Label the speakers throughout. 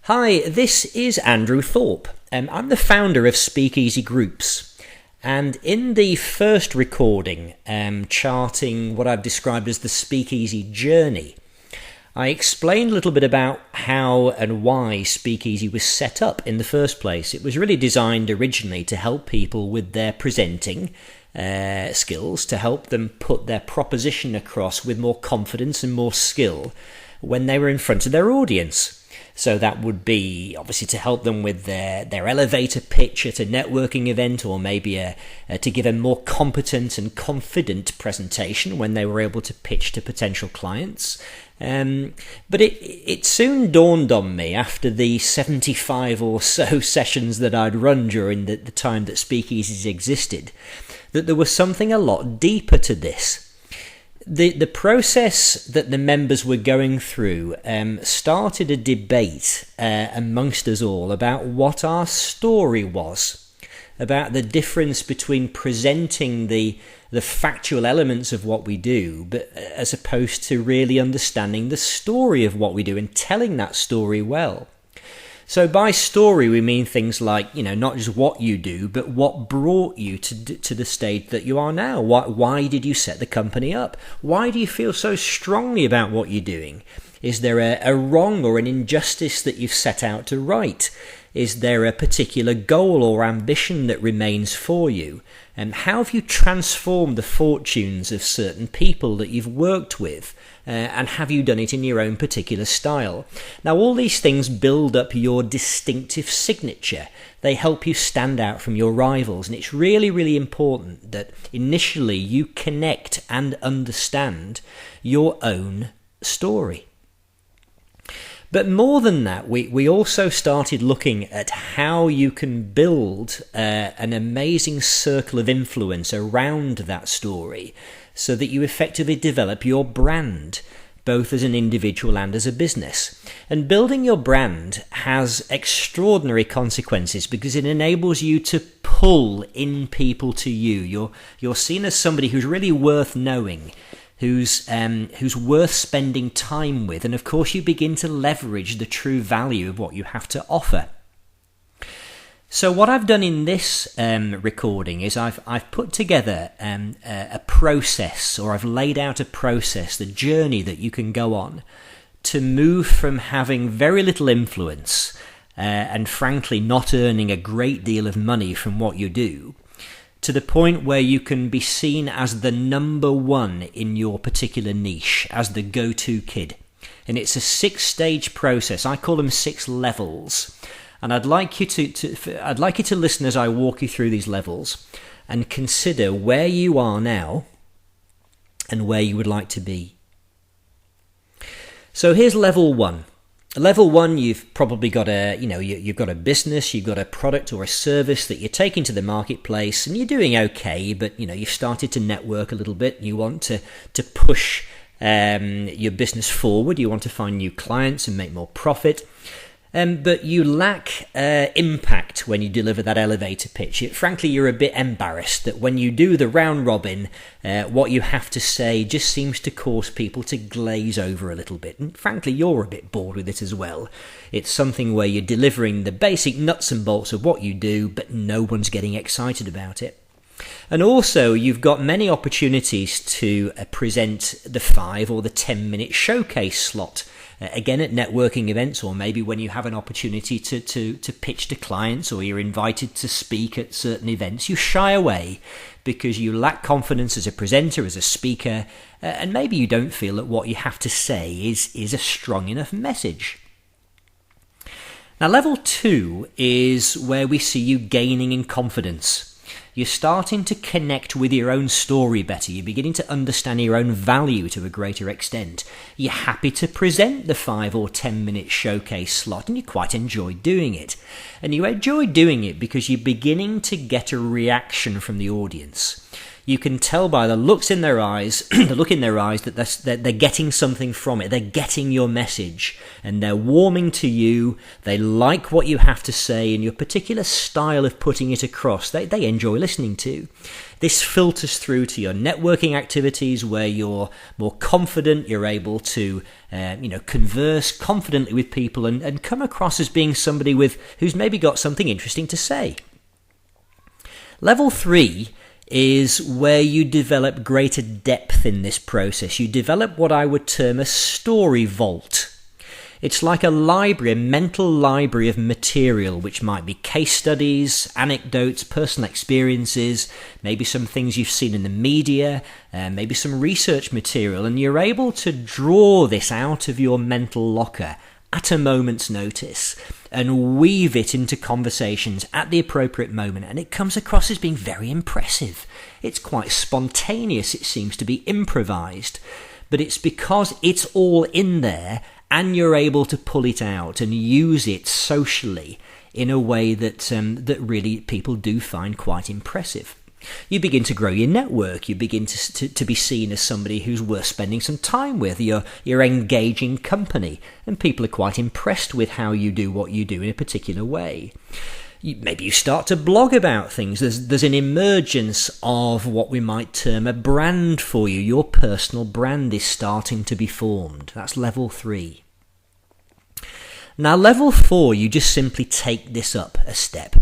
Speaker 1: Hi, this is Andrew Thorp. I'm the founder of Speakeasy Groups, and in the first recording, charting what I've described as the Speakeasy journey, I explained a little bit about how and why Speakeasy was set up in the first place. It was really designed originally to help people with their presenting skills, to help them put their proposition across with more confidence and more skill when they were in front of their audience. So that would be obviously to help them with their elevator pitch at a networking event, or maybe to give a more competent and confident presentation when they were able to pitch to potential clients. But it soon dawned on me after the 75 or so sessions that I'd run during the time that Speakeasies existed, that there was something a lot deeper to this. The process that the members were going through started a debate amongst us all about what our story was, about the difference between presenting the factual elements of what we do, but as opposed to really understanding the story of what we do and telling that story well. So by story, we mean things like, not just what you do, but what brought you to the stage that you are now. Why did you set the company up? Why do you feel so strongly about what you're doing? Is there a wrong or an injustice that you've set out to right? Is there a particular goal or ambition that remains for you? And how have you transformed the fortunes of certain people that you've worked with? And have you done it in your own particular style? Now, all these things build up your distinctive signature. They help you stand out from your rivals. And it's really, really important that initially you connect and understand your own story. But more than that, we also started looking at how you can build an amazing circle of influence around that story so that you effectively develop your brand, both as an individual and as a business. And building your brand has extraordinary consequences because it enables you to pull in people to you. You're seen as somebody who's really worth knowing, who's worth spending time with, and of course you begin to leverage the true value of what you have to offer. So what I've done in this recording is I've put together a process, or I've laid out a process, the journey that you can go on to move from having very little influence and frankly not earning a great deal of money from what you do, to the point where you can be seen as the number one in your particular niche, as the go-to kid. And it's a 6-stage process. I call them 6 levels. And I'd like you to listen as I walk you through these levels and consider where you are now and where you would like to be. So here's level 1. Level 1, you've probably got you've got a business, you've got a product or a service that you're taking to the marketplace, and you're doing okay, but you've started to network a little bit. You want to push your business forward. You want to find new clients and make more profit. But you lack impact when you deliver that elevator pitch. Frankly, you're a bit embarrassed that when you do the round robin, what you have to say just seems to cause people to glaze over a little bit. And frankly, you're a bit bored with it as well. It's something where you're delivering the basic nuts and bolts of what you do, but no one's getting excited about it. And also, you've got many opportunities to present the 5 or the 10-minute showcase slot. Again, at networking events, or maybe when you have an opportunity to pitch to clients, or you're invited to speak at certain events, you shy away because you lack confidence as a presenter, as a speaker, and maybe you don't feel that what you have to say is a strong enough message. Now, level 2 is where we see you gaining in confidence. You're starting to connect with your own story better. You're beginning to understand your own value to a greater extent. You're happy to present the 5 or 10-minute showcase slot, and you quite enjoy doing it. And you enjoy doing it because you're beginning to get a reaction from the audience. You can tell by the looks in their eyes, the look in their eyes, that they're getting something from it. They're getting your message, and they're warming to you. They like what you have to say and your particular style of putting it across. They enjoy listening to. This filters through to your networking activities, where you're more confident. You're able to, converse confidently with people and come across as being somebody who's maybe got something interesting to say. Level 3 is where you develop greater depth in this process. You develop what I would term a story vault. It's like a library, a mental library of material, which might be case studies, anecdotes, personal experiences, maybe some things you've seen in the media, maybe some research material, and you're able to draw this out of your mental locker at a moment's notice and weave it into conversations at the appropriate moment, and it comes across as being very impressive. It's quite spontaneous, it seems to be improvised, but it's because it's all in there and you're able to pull it out and use it socially in a way that really people do find quite impressive. You begin to grow your network. You begin to be seen as somebody who's worth spending some time with. You're engaging company, and people are quite impressed with how you do what you do in a particular way. Maybe you start to blog about things. There's an emergence of what we might term a brand for you. Your personal brand is starting to be formed. That's level 3. Now, level 4, you just simply take this up a step.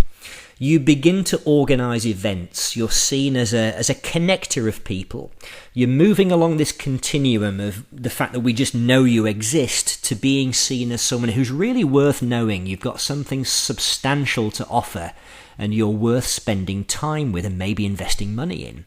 Speaker 1: You begin to organise events. You're seen as a connector of people. You're moving along this continuum of the fact that we just know you exist to being seen as someone who's really worth knowing. You've got something substantial to offer, and you're worth spending time with and maybe investing money in.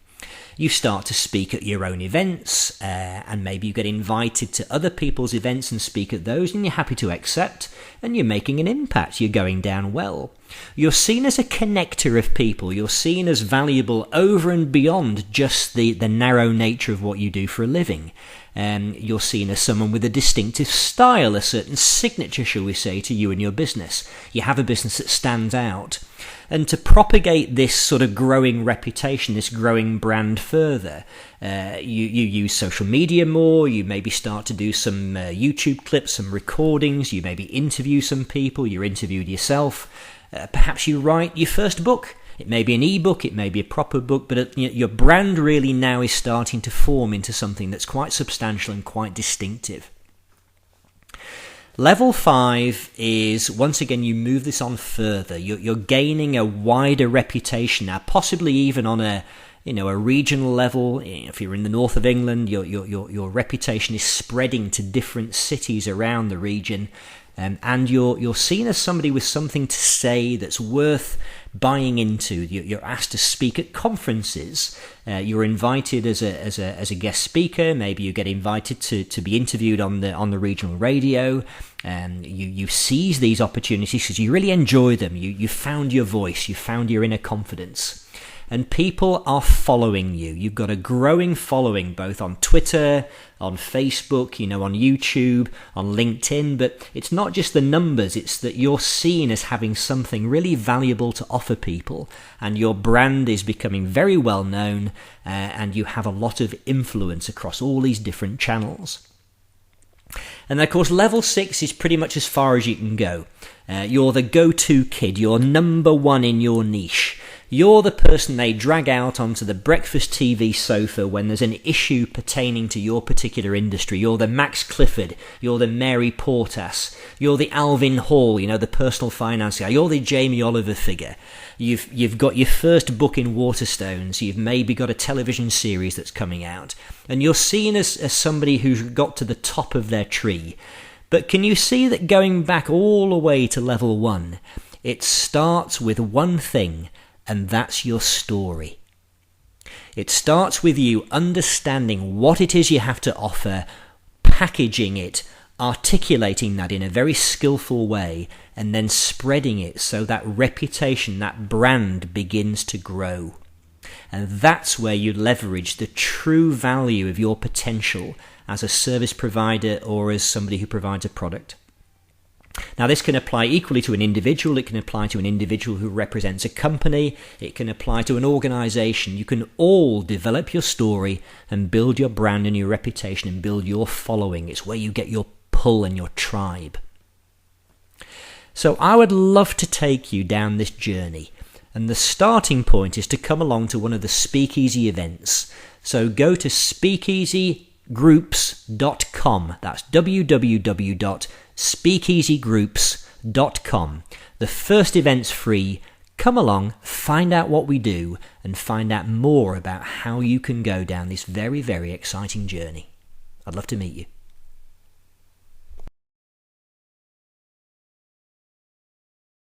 Speaker 1: You start to speak at your own events, and maybe you get invited to other people's events and speak at those, and you're happy to accept, and you're making an impact. You're going down well. You're seen as a connector of people. You're seen as valuable over and beyond just the narrow nature of what you do for a living. You're seen as someone with a distinctive style, a certain signature, shall we say, to you and your business. You have a business that stands out. And to propagate this sort of growing reputation, this growing brand further, you use social media more. You maybe start to do some YouTube clips, some recordings. You maybe interview some people. You're interviewed yourself. Perhaps you write your first book. It may be an ebook, it may be a proper book, but your brand really now is starting to form into something that's quite substantial and quite distinctive. Level 5 is, once again, you move this on further. You're gaining a wider reputation now, possibly even on a regional level. If you're in the north of England, your reputation is spreading to different cities around the region. And you're seen as somebody with something to say that's worth buying into. You're asked to speak at conferences. You're invited as a guest speaker. Maybe you get invited to be interviewed on the regional radio. You seize these opportunities because you really enjoy them. You found your voice. You found your inner confidence. And people are following you. You've got a growing following both on Twitter, on Facebook, on YouTube, on LinkedIn. But it's not just the numbers, it's that you're seen as having something really valuable to offer people. And your brand is becoming very well known, and you have a lot of influence across all these different channels. And of course, level 6 is pretty much as far as you can go. You're the go-to kid. You're number one in your niche. You're the person they drag out onto the breakfast TV sofa when there's an issue pertaining to your particular industry. You're the Max Clifford. You're the Mary Portas. You're the Alvin Hall, the personal finance guy. You're the Jamie Oliver figure. You've got your first book in Waterstones. You've maybe got a television series that's coming out. And you're seen as somebody who's got to the top of their tree. But can you see that going back all the way to level 1, it starts with one thing, and that's your story. It starts with you understanding what it is you have to offer, packaging it, articulating that in a very skillful way, and then spreading it so that reputation, that brand begins to grow. And that's where you leverage the true value of your potential as a service provider or as somebody who provides a product. Now, this can apply equally to an individual. It can apply to an individual who represents a company. It can apply to an organization. You can all develop your story and build your brand and your reputation and build your following. It's where you get your pull and your tribe. So I would love to take you down this journey. And the starting point is to come along to one of the Speakeasy events. So go to speakeasygroups.com. That's www.speakeasygroups.com. The first event's free. Come along, find out what we do, and find out more about how you can go down this very, very exciting journey. I'd love to meet you.